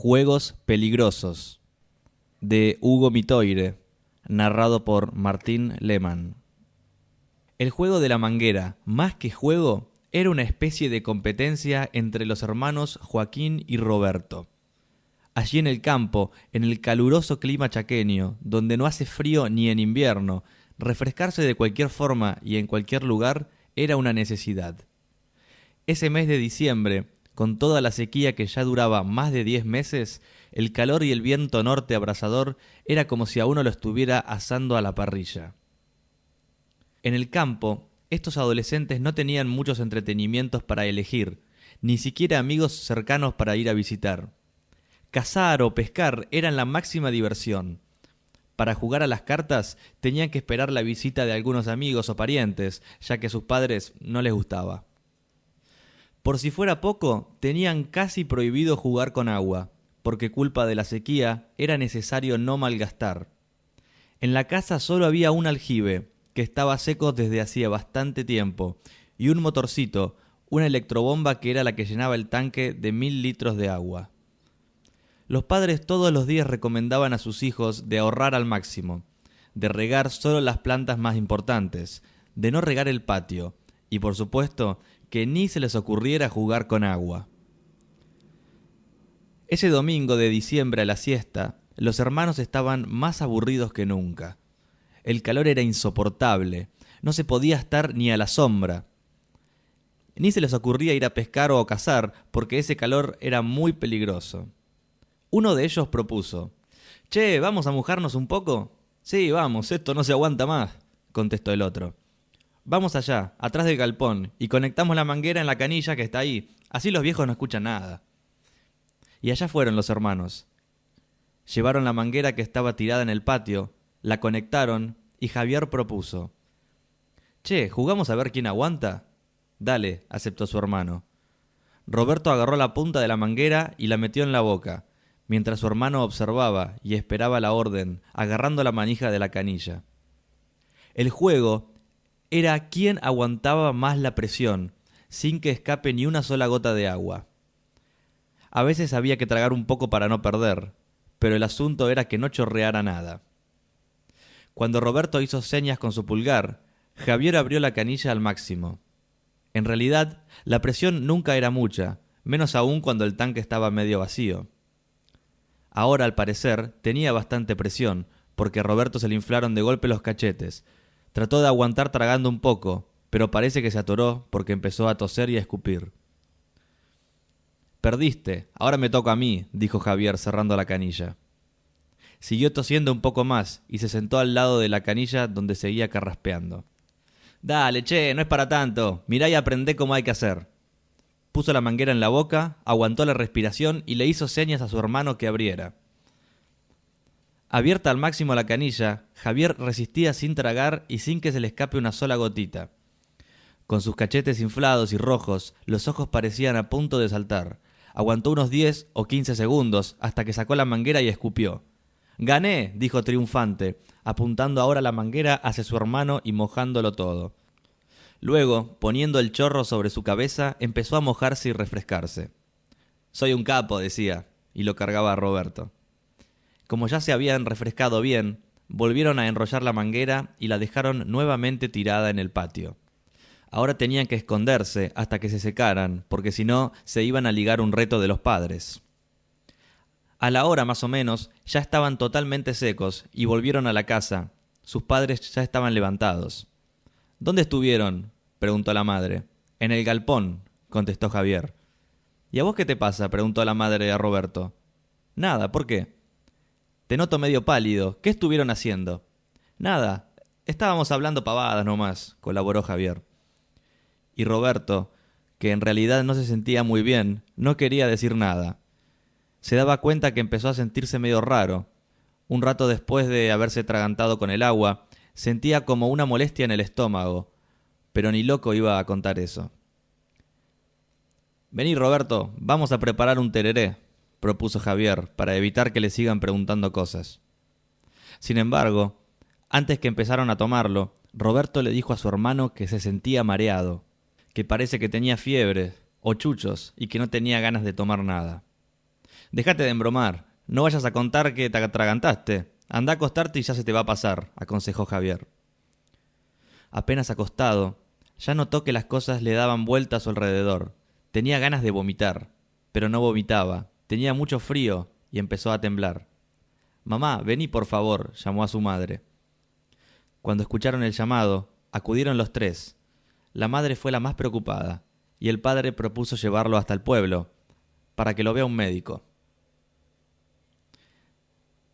Juegos peligrosos, de Hugo Mitoire, narrado por Martín Lehmann. El juego de la manguera, más que juego, era una especie de competencia entre los hermanos Joaquín y Roberto. Allí en el campo, en el caluroso clima chaqueño, donde no hace frío ni en invierno, refrescarse de cualquier forma y en cualquier lugar era una necesidad. Ese mes de diciembre, con toda la sequía que ya duraba más de 10 meses, el calor y el viento norte abrasador era como si a uno lo estuviera asando a la parrilla. En el campo, estos adolescentes no tenían muchos entretenimientos para elegir, ni siquiera amigos cercanos para ir a visitar. Cazar o pescar eran la máxima diversión. Para jugar a las cartas tenían que esperar la visita de algunos amigos o parientes, ya que a sus padres no les gustaba. Por si fuera poco, tenían casi prohibido jugar con agua, porque culpa de la sequía era necesario no malgastar. En la casa solo había un aljibe, que estaba seco desde hacía bastante tiempo, y un motorcito, una electrobomba que era la que llenaba el tanque de 1000 litros de agua. Los padres todos los días recomendaban a sus hijos de ahorrar al máximo, de regar solo las plantas más importantes, de no regar el patio, y por supuesto que ni se les ocurriera jugar con agua. Ese domingo de diciembre a la siesta, los hermanos estaban más aburridos que nunca. El calor era insoportable, no se podía estar ni a la sombra. Ni se les ocurría ir a pescar o a cazar, porque ese calor era muy peligroso. Uno de ellos propuso: «Che, ¿vamos a mojarnos un poco?» «Sí, vamos, esto no se aguanta más», contestó el otro. «Vamos allá, atrás del galpón, y conectamos la manguera en la canilla que está ahí, así los viejos no escuchan nada». Y allá fueron los hermanos. Llevaron la manguera que estaba tirada en el patio, la conectaron y Javier propuso: «Che, ¿jugamos a ver quién aguanta?» «Dale», aceptó su hermano. Roberto agarró la punta de la manguera y la metió en la boca, mientras su hermano observaba y esperaba la orden, agarrando la manija de la canilla. El juego era quién aguantaba más la presión, sin que escape ni una sola gota de agua. A veces había que tragar un poco para no perder, pero el asunto era que no chorreara nada. Cuando Roberto hizo señas con su pulgar, Javier abrió la canilla al máximo. En realidad, la presión nunca era mucha, menos aún cuando el tanque estaba medio vacío. Ahora, al parecer, tenía bastante presión, porque a Roberto se le inflaron de golpe los cachetes. Trató de aguantar tragando un poco, pero parece que se atoró porque empezó a toser y a escupir. «Perdiste, ahora me toca a mí», dijo Javier cerrando la canilla. Siguió tosiendo un poco más y se sentó al lado de la canilla donde seguía carraspeando. «Dale, che, no es para tanto. Mirá y aprendé cómo hay que hacer». Puso la manguera en la boca, aguantó la respiración y le hizo señas a su hermano que abriera. Abierta al máximo la canilla, Javier resistía sin tragar y sin que se le escape una sola gotita. Con sus cachetes inflados y rojos, los ojos parecían a punto de saltar. Aguantó unos 10 o 15 segundos hasta que sacó la manguera y escupió. «Gané», dijo triunfante, apuntando ahora la manguera hacia su hermano y mojándolo todo. Luego, poniendo el chorro sobre su cabeza, empezó a mojarse y refrescarse. «Soy un capo», decía, y lo cargaba a Roberto. Como ya se habían refrescado bien, volvieron a enrollar la manguera y la dejaron nuevamente tirada en el patio. Ahora tenían que esconderse hasta que se secaran, porque si no, se iban a ligar un reto de los padres. A la hora más o menos, ya estaban totalmente secos y volvieron a la casa. Sus padres ya estaban levantados. «¿Dónde estuvieron?», preguntó la madre. «En el galpón», contestó Javier. «¿Y a vos qué te pasa?», preguntó la madre a Roberto. «Nada, ¿por qué?». «Te noto medio pálido. ¿Qué estuvieron haciendo?». «Nada, estábamos hablando pavadas nomás», colaboró Javier. Y Roberto, que en realidad no se sentía muy bien, no quería decir nada. Se daba cuenta que empezó a sentirse medio raro. Un rato después de haberse atragantado con el agua, sentía como una molestia en el estómago, pero ni loco iba a contar eso. «Vení, Roberto, vamos a preparar un tereré», propuso Javier, para evitar que le sigan preguntando cosas. Sin embargo, antes que empezaron a tomarlo, Roberto le dijo a su hermano que se sentía mareado, que parece que tenía fiebre o chuchos y que no tenía ganas de tomar nada. Dejate de embromar. No vayas a contar que te atragantaste. Anda a acostarte y ya se te va a pasar, aconsejó Javier. Apenas acostado, ya notó que las cosas le daban vuelta a su alrededor. Tenía ganas de vomitar, pero no vomitaba. Tenía mucho frío y empezó a temblar. «Mamá, vení por favor», llamó a su madre. Cuando escucharon el llamado, acudieron los tres. La madre fue la más preocupada, y el padre propuso llevarlo hasta el pueblo, para que lo vea un médico.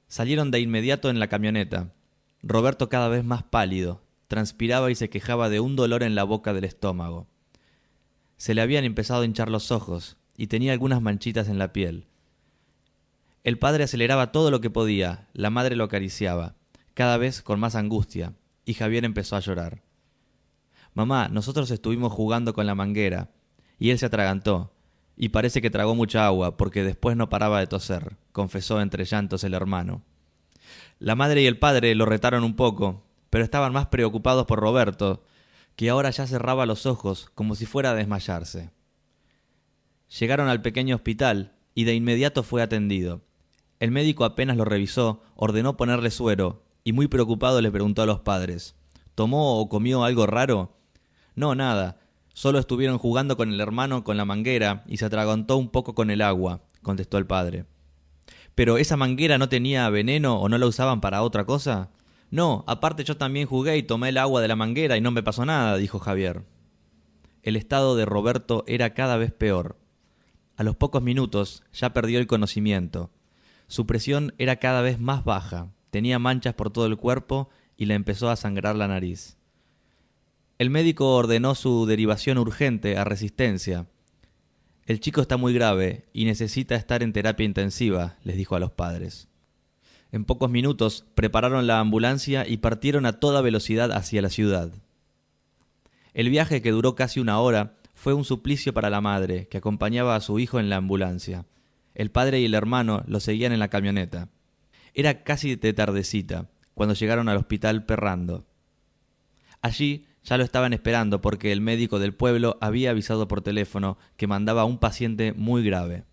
Salieron de inmediato en la camioneta. Roberto cada vez más pálido, transpiraba y se quejaba de un dolor en la boca del estómago. Se le habían empezado a hinchar los ojos, y tenía algunas manchitas en la piel. El padre aceleraba todo lo que podía, la madre lo acariciaba, cada vez con más angustia, y Javier empezó a llorar. «Mamá, nosotros estuvimos jugando con la manguera, y él se atragantó, y parece que tragó mucha agua, porque después no paraba de toser», confesó entre llantos el hermano. La madre y el padre lo retaron un poco, pero estaban más preocupados por Roberto, que ahora ya cerraba los ojos como si fuera a desmayarse. Llegaron al pequeño hospital, y de inmediato fue atendido. El médico apenas lo revisó, ordenó ponerle suero, y muy preocupado le preguntó a los padres: «¿Tomó o comió algo raro?» «No, nada. Solo estuvieron jugando con el hermano con la manguera y se atragantó un poco con el agua», contestó el padre. «¿Pero esa manguera no tenía veneno o no la usaban para otra cosa?» «No, aparte yo también jugué y tomé el agua de la manguera y no me pasó nada», dijo Javier. El estado de Roberto era cada vez peor. A los pocos minutos ya perdió el conocimiento. Su presión era cada vez más baja, tenía manchas por todo el cuerpo y le empezó a sangrar la nariz. El médico ordenó su derivación urgente a Resistencia. «El chico está muy grave y necesita estar en terapia intensiva», les dijo a los padres. En pocos minutos prepararon la ambulancia y partieron a toda velocidad hacia la ciudad. El viaje, que duró casi 1 hora, fue un suplicio para la madre, que acompañaba a su hijo en la ambulancia. El padre y el hermano lo seguían en la camioneta. Era casi de tardecita, cuando llegaron al hospital Perrando. Allí ya lo estaban esperando porque el médico del pueblo había avisado por teléfono que mandaba a un paciente muy grave.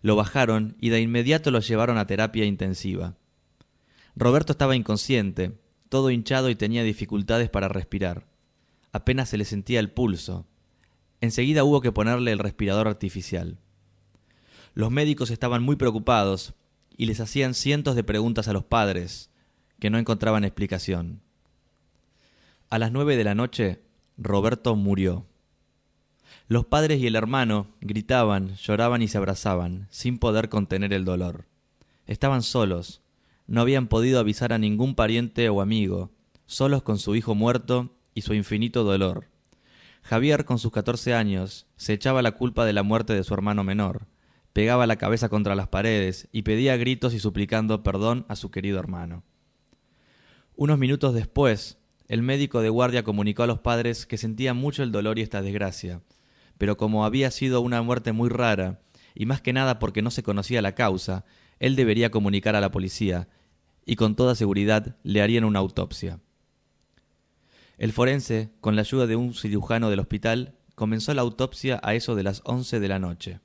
Lo bajaron y de inmediato lo llevaron a terapia intensiva. Roberto estaba inconsciente, todo hinchado y tenía dificultades para respirar. Apenas se le sentía el pulso. Enseguida hubo que ponerle el respirador artificial. Los médicos estaban muy preocupados y les hacían cientos de preguntas a los padres, que no encontraban explicación. A las 9 de la noche, Roberto murió. Los padres y el hermano gritaban, lloraban y se abrazaban, sin poder contener el dolor. Estaban solos, no habían podido avisar a ningún pariente o amigo, solos con su hijo muerto y su infinito dolor. Javier, con sus 14 años, se echaba la culpa de la muerte de su hermano menor, pegaba la cabeza contra las paredes y pedía a gritos y suplicando perdón a su querido hermano. Unos minutos después, el médico de guardia comunicó a los padres que sentía mucho el dolor y esta desgracia, pero como había sido una muerte muy rara, y más que nada porque no se conocía la causa, él debería comunicar a la policía, y con toda seguridad le harían una autopsia. El forense, con la ayuda de un cirujano del hospital, comenzó la autopsia a eso de las 11 de la noche.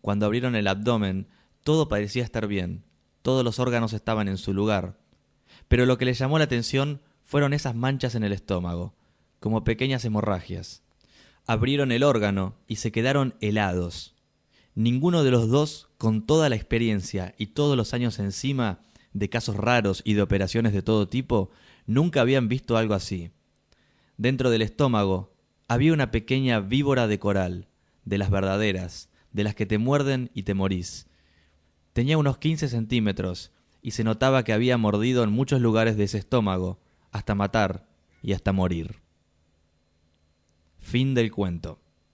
Cuando abrieron el abdomen, todo parecía estar bien, todos los órganos estaban en su lugar, pero lo que le llamó la atención fueron esas manchas en el estómago, como pequeñas hemorragias. Abrieron el órgano y se quedaron helados. Ninguno de los dos, con toda la experiencia y todos los años encima de casos raros y de operaciones de todo tipo, nunca habían visto algo así. Dentro del estómago había una pequeña víbora de coral, de las verdaderas, de las que te muerden y te morís. Tenía unos 15 centímetros y se notaba que había mordido en muchos lugares de ese estómago, hasta matar y hasta morir. Fin del cuento.